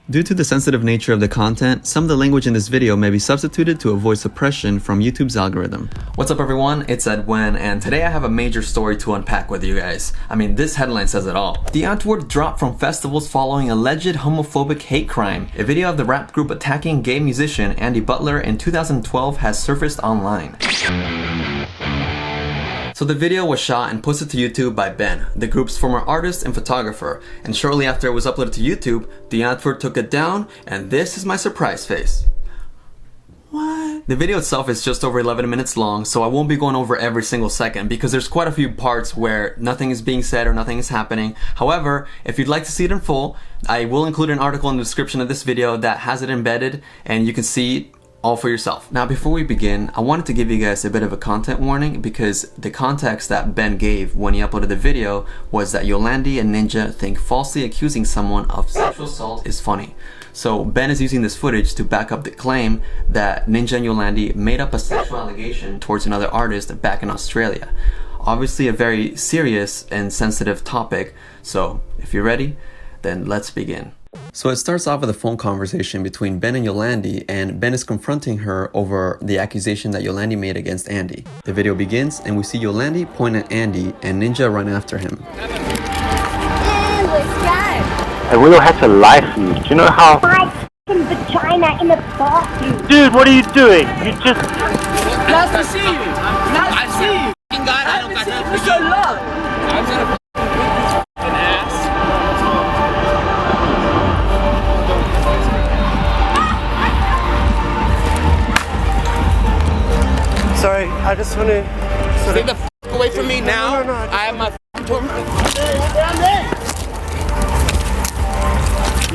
Due to the sensitive nature of the content, some of the language in this video may be substituted to avoid suppression from YouTube's algorithm. What's up everyone, it's Edwin, and today I have a major story to unpack with you guys. I mean, this headline says it all. The Antwoord dropped from festivals following alleged homophobic hate crime. A video of the rap group attacking gay musician Andy Butler in 2012 has surfaced online. So the video was shot and posted to YouTube by Ben, the group's former artist and photographer, and shortly after it was uploaded to YouTube, the Antwoord took it down, and this is my surprise face. What? The video itself is just over 11 minutes long, so I won't be going over every single second because there's quite a few parts where nothing is being said or nothing is happening. However, if you'd like to see it in full, I will include an article in the description of this video that has it embedded, and you can see it all for yourself. Now before we begin, I wanted to give you guys a bit of a content warning because the context that Ben gave when he uploaded the video was that Yo-landi and Ninja think falsely accusing someone of sexual assault is funny. So Ben is using this footage to back up the claim that Ninja and Yo-landi made up a sexual allegation towards another artist back in Australia. Obviously a very serious and sensitive topic, so if you're ready, then let's begin. So it starts off with a phone conversation between Ben and Yo-landi, and Ben is confronting her over the accusation that Yo-landi made against Andy. The video begins and we see Yo-landi point at Andy and Ninja run after him. I really had to lie for you. Do you know how? My f***ing vagina in the bathroom. Dude, what are you doing? You just... Nice to see you. Nice to see you. God, I don't got nothing for so long. I'm gonna an ass. Sorry, I just want to... Stay the f away from me now. No, I have my tournament.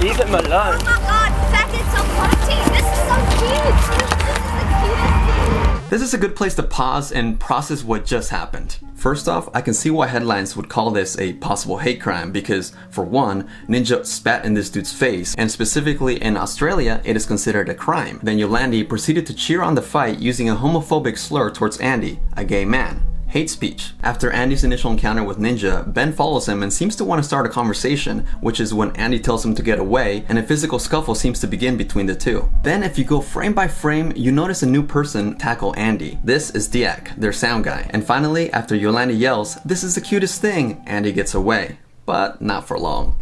Leave him alone. Oh my god, faggots are fighting. This is so cute. This is the cutest thing. This is a good place to pause and process what just happened. First off, I can see why headlines would call this a possible hate crime because, for one, Ninja spat in this dude's face, and specifically in Australia, it is considered a crime. Then Yo-landi proceeded to cheer on the fight using a homophobic slur towards Andy, a gay man. Hate speech. After Andy's initial encounter with Ninja, Ben follows him and seems to want to start a conversation, which is when Andy tells him to get away, and a physical scuffle seems to begin between the two. Then if you go frame by frame, you notice a new person tackle Andy. This is Diak, their sound guy. And finally, after Yo-landi yells, "This is the cutest thing," Andy gets away. But not for long.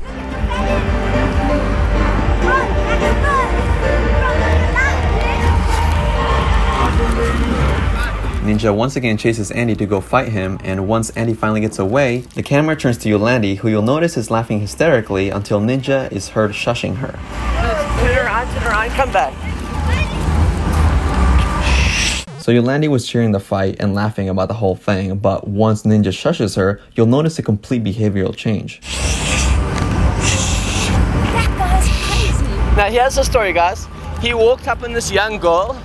Ninja once again chases Andy to go fight him, and once Andy finally gets away, the camera turns to Yo-landi, who you'll notice is laughing hysterically until Ninja is heard shushing her. Turn around, come back. So Yo-landi was cheering the fight and laughing about the whole thing, but once Ninja shushes her, you'll notice a complete behavioral change. That guy's crazy. Now here's the story, guys. He walked up on this young girl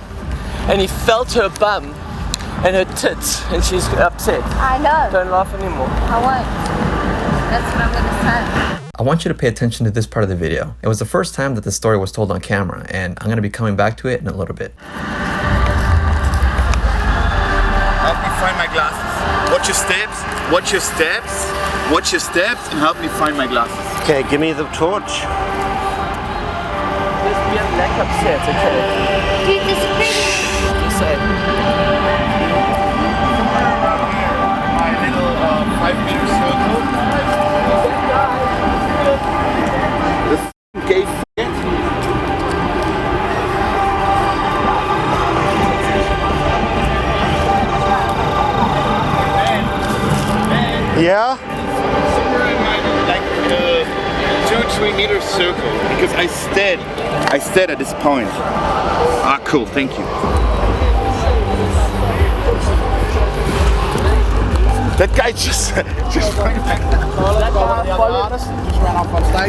and he felt her bum and her tits, and she's upset. I know. Don't laugh anymore. I won't. That's what I'm gonna say. I want you to pay attention to this part of the video. It was the first time that the story was told on camera, and I'm going to be coming back to it in a little bit. Help me find my glasses. Watch your steps, watch your steps, watch your steps, and help me find my glasses. Okay, give me the torch. Just be like upset, okay? Do you disagree? Just say. My little 5-meter circle. The gay f***. Yeah? Somewhere in my, like, 2-3 meter circle. Because I stared at this point. Ah, cool, thank you. That guy just went back.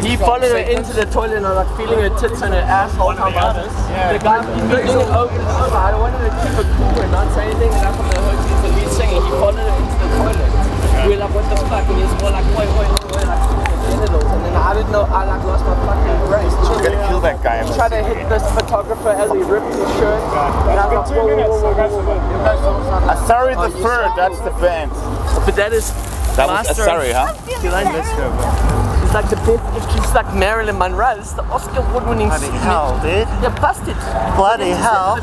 He followed her into the toilet and I was like feeling her tits and her asshole come out. The guy, he's looking over. I wanted to keep it cool and not say anything, and that's when I heard he's the lead singer. He followed her into the toilet. We were like, what the fuck? And he was more like, wait, like genitals. And then I didn't know, I like lost my fucking brace. You gotta kill that guy. He tried to hit this photographer as he ripped his shirt. And I was like, whoa. Sorry the third, that's the band. But that is That was master sorry, huh? of She's like the best. She's like Marilyn Monroe. This is the Oscar award-winning. Bloody hell, dude. You're busted. Bloody hell.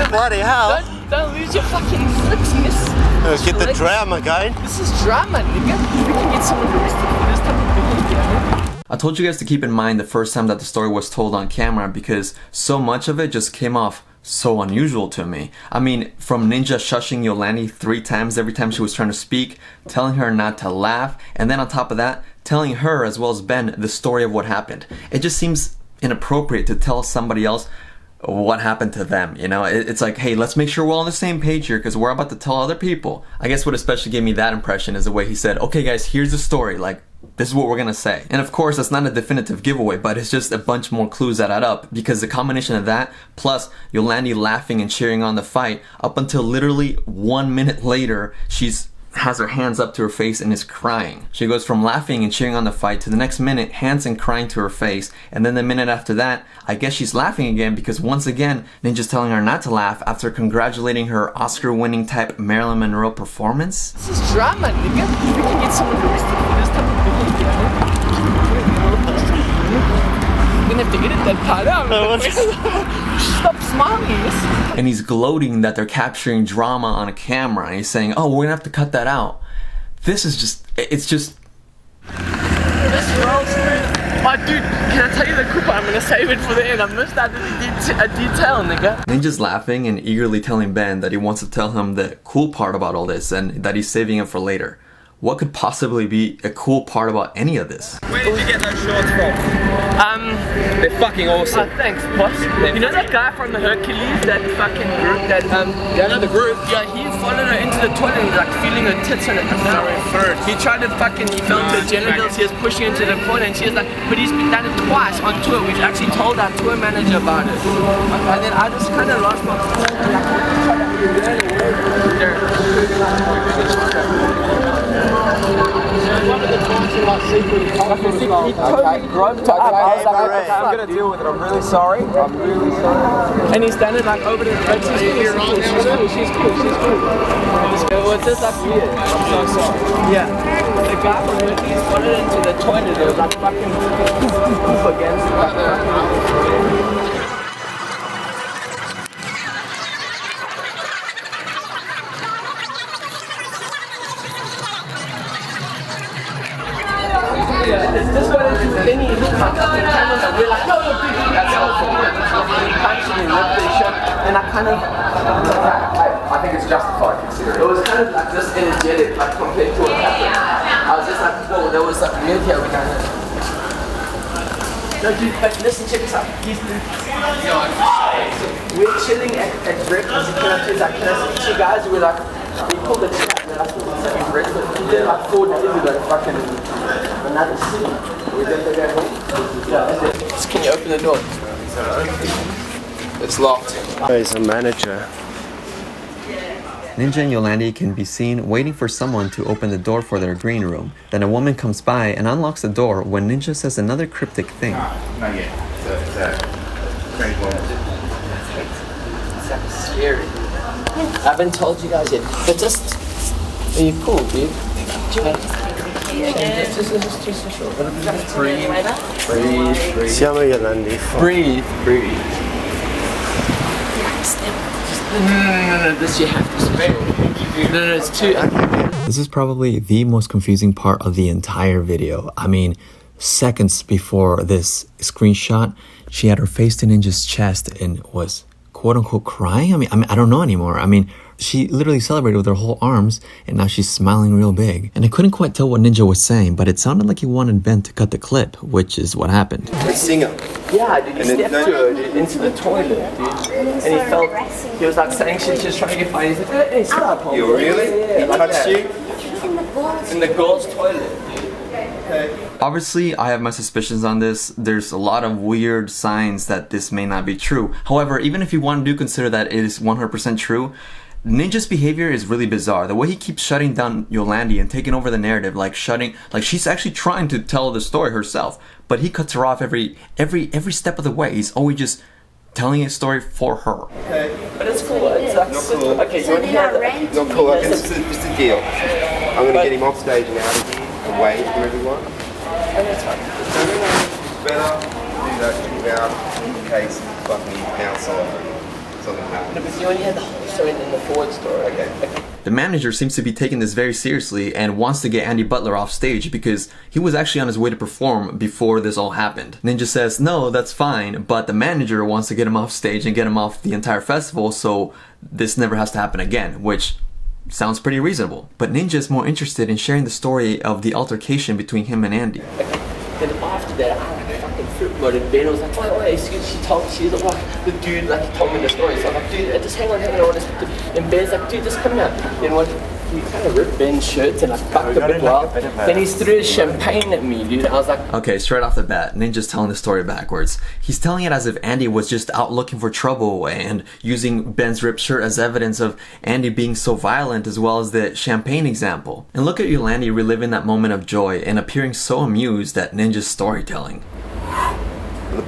Bloody hell. Don't lose your fucking flicks, miss. Let's get the drama going. This is drama, nigga. We can get someone arrested for this type of behavior. I told you guys to keep in mind the first time that the story was told on camera because so much of it just came off so unusual to me. I mean, from Ninja shushing Yo-landi 3 times every time she was trying to speak, telling her not to laugh, and then on top of that, telling her as well as Ben the story of what happened. It just seems inappropriate to tell somebody else what happened to them, you know? It's like, hey, let's make sure we're all on the same page here because we're about to tell other people. I guess what especially gave me that impression is the way he said, okay guys, here's the story, like, this is what we're gonna say. And of course, that's not a definitive giveaway, but it's just a bunch more clues that add up because the combination of that, plus Yo-landi laughing and cheering on the fight, up until literally 1 minute later, has her hands up to her face and is crying. She goes from laughing and cheering on the fight to the next minute, hands and crying to her face, and then the minute after that, I guess she's laughing again because once again, Ninja's telling her not to laugh after congratulating her Oscar-winning type Marilyn Monroe performance. This is drama, nigga. We can get someone arrested for this type of behavior. We're gonna have to edit that part out. Stop smiling. And he's gloating that they're capturing drama on a camera and he's saying, oh, we're gonna have to cut that out. This is just, it's just... This rolls through. Oh dude, can I tell you the cool part? I'm gonna save it for the end. I missed out a detail, nigga. Ninja's laughing and eagerly telling Ben that he wants to tell him the cool part about all this and that he's saving it for later. What could possibly be a cool part about any of this? Where did you get those shorts from? They're fucking awesome. Thanks, boss. You know that guy from the Hercules, that fucking group that, Yeah, I know the group. yeah, he followed her into the toilet and like feeling her tits on it. He tried to he felt her genitals, he was pushing into the corner and she was like, but he's done it twice on tour. We've actually told our tour manager about it. And then I just kind of lost my one of the times he like secretly he totally groped up. I was like, I'm gonna deal with it. I'm really sorry. I'm really sorry. And he's done it like over the she's cool. Well, it's just like weird. I'm so sorry. Yeah. The guy from Hercules followed into the toilet. It was like fucking poop against it. This went into the thingy, and we're like, no, dude, that's helpful. And he punched me, ripped his shirt, and I kind of, I think it's justified considering. it was kind of like this energetic, like compared to what happened. I was just like, whoa, there was like weird here, we kind of. No, dude, but listen, check this out. We're chilling at breakfast, and can I see you guys? We're like, we pulled the chat, and I thought we were having breakfast. We did like 4 days ago, fucking. Another city. We're going to go home. Yeah, can you open the door? It's locked. There's a manager. Ninja and Yo-landi can be seen waiting for someone to open the door for their green room. Then a woman comes by and unlocks the door when Ninja says another cryptic thing. Not yet. It's a strange moment. It's scary. I haven't told you guys yet, but just, are you cool, dude? Breathe. Siamo Yo-landi. Breathe. No, this you have to say. No, it's too... This is probably the most confusing part of the entire video. I mean, seconds before this screenshot, she had her face to Ninja's chest and was quote-unquote crying. I mean, I don't know anymore. I mean, she literally celebrated with her whole arms, and now she's smiling real big. And I couldn't quite tell what Ninja was saying, but it sounded like he wanted Ben to cut the clip, which is what happened. The singer. Yeah, dude, he stepped to her, dude, into the toilet, dude. And he felt, he was like saying she's just trying to get funny. He's like, hey, stop, homie. You really? Yeah, He like touched that. you? In the girls' toilet. Obviously, I have my suspicions on this. There's a lot of weird signs that this may not be true. However, even if you want to consider that it is 100% true, Ninja's behavior is really bizarre. The way he keeps shutting down Yo-landi and taking over the narrative, like she's actually trying to tell the story herself, but he cuts her off every step of the way. He's always just telling a story for her. But it's cool. It's like, cool. okay, you want to hear that? Not cool. Okay, it's a deal. I'm going to get him off stage and out of here, away from everyone. it's fine. Better do that thing out in case fucking bounce off and something happens. No, but you only had the whole story in the forward story. Okay. The manager seems to be taking this very seriously and wants to get Andy Butler off stage because he was actually on his way to perform before this all happened. Ninja says, no, that's fine, but the manager wants to get him off stage and get him off the entire festival so this never has to happen again, which sounds pretty reasonable. But Ninja is more interested in sharing the story of the altercation between him and Andy. Then after that, I fucking flip mode and Ben was like, wait, excuse, she's like, oh, the dude, like, he told me the story. So I'm like, dude, just hang on, I want to speak to him. And Ben's like, dude, just come out. Then what, he kind of ripped Ben's shirt and like fucked a bit well. Then he threw his champagne at me, dude. I was like, okay, straight off the bat, Ninja's telling the story backwards. He's telling it as if Andy was just out looking for trouble and using Ben's ripped shirt as evidence of Andy being so violent, as well as the champagne example. And look at Yo-landi reliving that moment of joy and appearing so amused at Ninja's storytelling.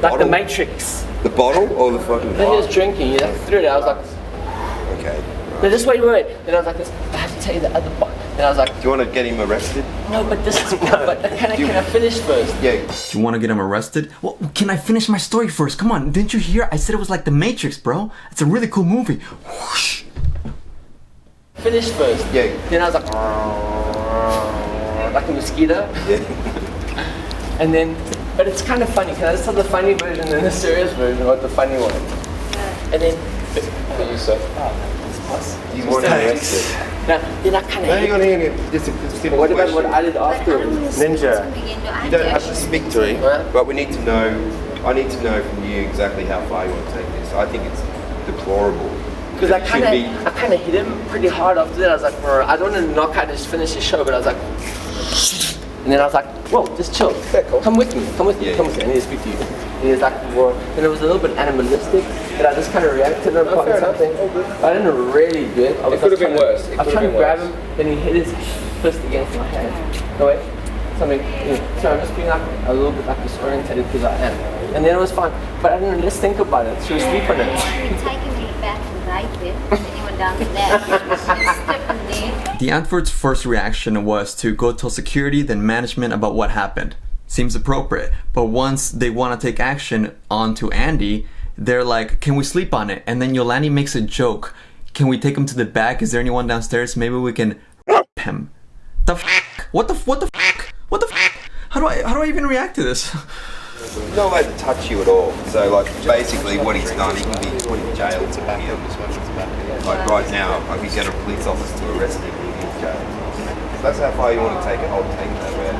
like the Matrix. The bottle or the fucking Then he was drinking, he like threw it out. I was like, okay. no, just wait. Then I was like, I have to tell you the other part. Then I was like, Do you want to get him arrested? no, but this is, but can I finish first? Yeah. Do you want to get him arrested? Well, can I finish my story first? Come on, didn't you hear? I said it was like The Matrix, bro. It's a really cool movie. Whoosh. Finish first. Yeah. Then I was like a mosquito. Yeah. And then, but it's kind of funny. Can I just tell the funny version and the serious version, or the funny one? And then, you sir. You want to arrested? Then I kind of. Hang on. Just a simple What about question. what I did afterwards? Ninja, you don't have to speak to him, but we need to know, I need to know from you exactly how far you want to take this. I think it's deplorable. Because I kind of hit him pretty hard after that. I was like, bro, I don't want to knock out and finish the show, but I was like, and then I was like, whoa, just chill. Come with me. I need to speak to you. And he was like, well, and it was a little bit animalistic, and I just kind of reacted upon something. I didn't really do it. It could have been worse. I was trying to grab him, then he hit his fist against my hand. No, wait. Something. So I'm just being like a little bit like disorientated because I am. And then it was fine. But I didn't just think about it. She was sleep on it. You're taking me back to right there. Anyone down to that? Step in there. The Antwoord's first reaction was to go tell security, then management about what happened. Seems appropriate. But once they want to take action onto Andy, they're like, can we sleep on it? And then Yo-landi makes a joke. Can we take him to the back? Is there anyone downstairs? Maybe we can him. The f***? What the f***? What the f***? How do I even react to this? He's not allowed to touch you at all. So, like, basically what he's done, he can be put in jail. Like, right now, I could get a police officer to arrest him and he's in jail. So that's how far you want to take it. I'll take that, man.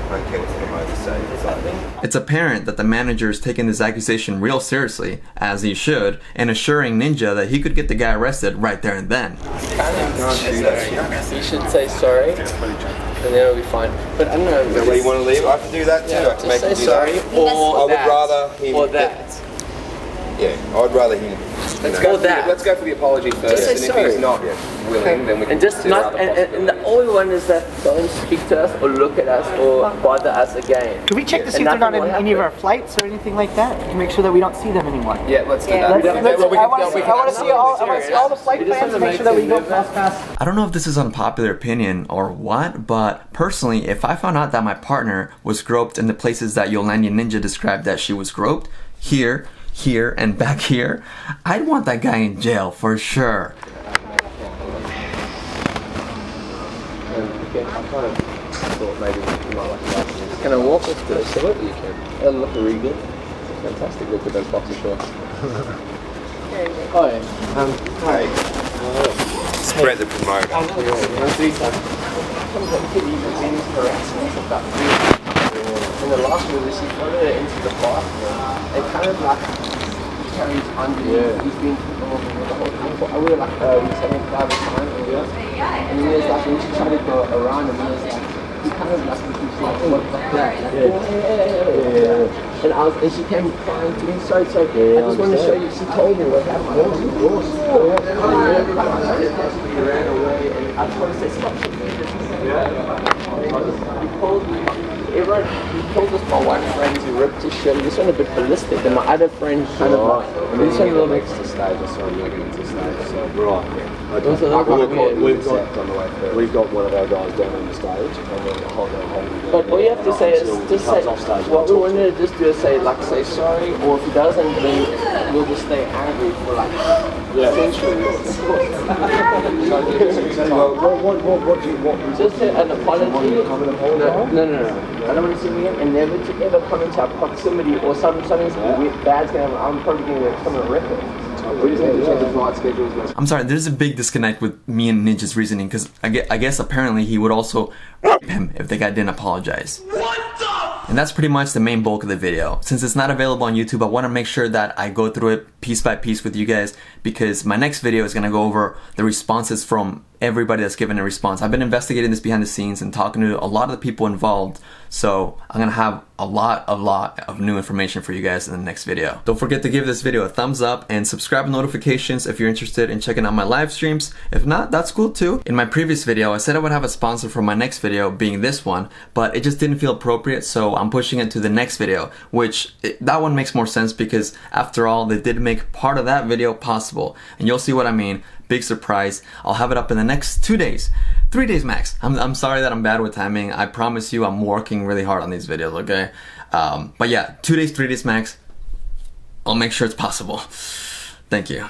I don't care what the promoters say. It's apparent that the manager is taking this accusation real seriously, as he should, and assuring Ninja that he could get the guy arrested right there and then. You should say sorry, and then it'll be fine. But I don't know. Is that where you want to leave? I can do that too. I can make Just him say do sorry, that. or I would that, rather him or get- that. Yeah, I'd rather him. Let's you know, go for the apology first, Just say and if sorry. he's not willing, then we can And just consider not, other and possibilities. the all we want is that don't speak to us or look at us or bother us again. Can we check to see if they're not in any of our flights or anything like that? To make sure that we don't see them anymore. Yeah, let's do that. I want to see all the flight plans to make sure that we go past. I don't know if this is unpopular opinion or what, but personally, if I found out that my partner was groped in the places that Yo-landi Ninja described that she was groped, here, and back here, I'd want that guy in jail for sure. Can I walk with this? Absolutely you can. That'll look really good. Fantastic look at those boxer shorts. Oh yeah. Hey, spread the promoter. In the last movie, she followed her into the bathroom and kind of like carries under. He's been the whole time. I would like he's having private time and then there's like when she tried to go around and there's like he kind of like keeps like what the heck? And she came crying to me, sorry, I just want to show you, she told me what happened. He ran away and I just want to say stop. He pulled me everyone, he told us my one friend who ripped his shirt. He just went a bit ballistic, and my other friend kind of like, he just went a little bit. To stage, I saw him legging into stage. So, right. Okay. Also, that kind of weird. We've got one of our guys down on the stage, and then holding. But all you have to say is just say what we wanted to just do is say say sorry, or if he doesn't, then we'll just stay angry for like centuries. Just an apology. No. I don't want to see him again, and never to ever come into our proximity or something bad's gonna happen. I'm probably gonna come and rip it. I'm sorry, there's a big disconnect with me and Ninja's reasoning, because I guess apparently he would also rape him if the guy didn't apologize. And that's pretty much the main bulk of the video. Since it's not available on YouTube, I want to make sure that I go through it piece by piece with you guys, because my next video is going to go over the responses from everybody that's given a response. I've been investigating this behind the scenes and talking to a lot of the people involved, so I'm going to have a lot of new information for you guys in the next video. Don't forget to give this video a thumbs up and subscribe with notifications if you're interested in checking out my live streams. If not, that's cool too. In my previous video, I said I would have a sponsor for my next video, being this one, but it just didn't feel appropriate, so I'm pushing it to the next video, which that one makes more sense because after all, they did make part of that video possible, and you'll see what I mean. Big surprise. I'll have it up in the next 2 days. 3 days max. I'm sorry that I'm bad with timing. I promise you I'm working really hard on these videos, okay? But yeah, 2 days, 3 days max. I'll make sure it's possible. Thank you.